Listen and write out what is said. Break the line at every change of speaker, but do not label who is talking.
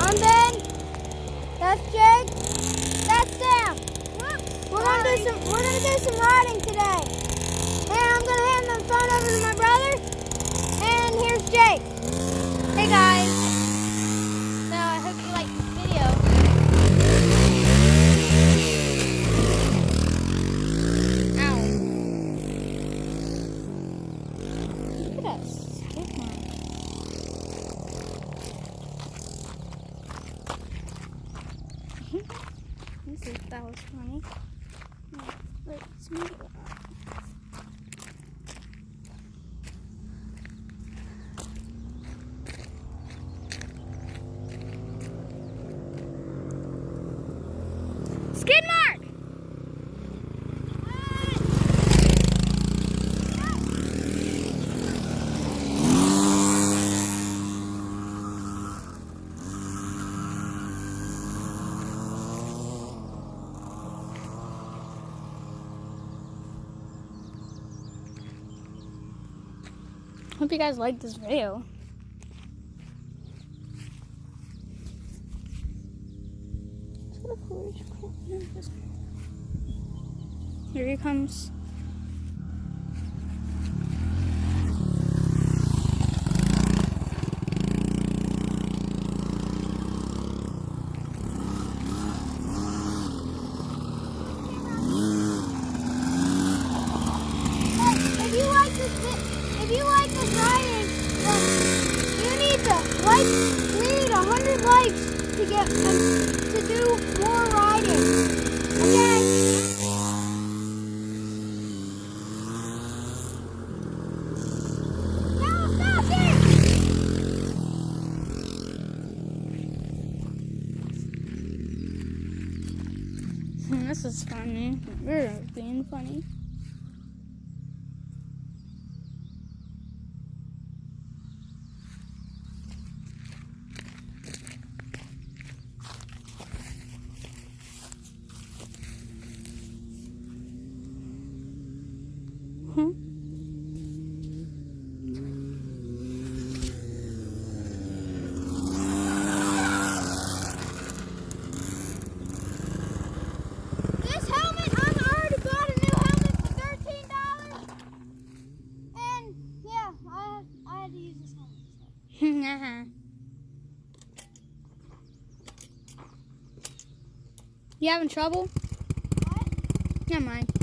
I'm Ben. That's Jake. That's Sam. We're gonna do some riding today. And I'm gonna hand the phone over to my brother. And here's Jake.
Hey guys. So I hope you like this video. Ow. Look at us. Let's see if that was funny. Let's move it up. Skid mark! Hope you guys like this video. Here he comes.
If you like this riding, then you need 100 likes to get to do more riding. Okay? No, stop it!
This is funny. We're being funny.
This helmet, I already bought a new helmet for $13. And yeah, I had to use this helmet.
You having trouble?
What?
Never mind.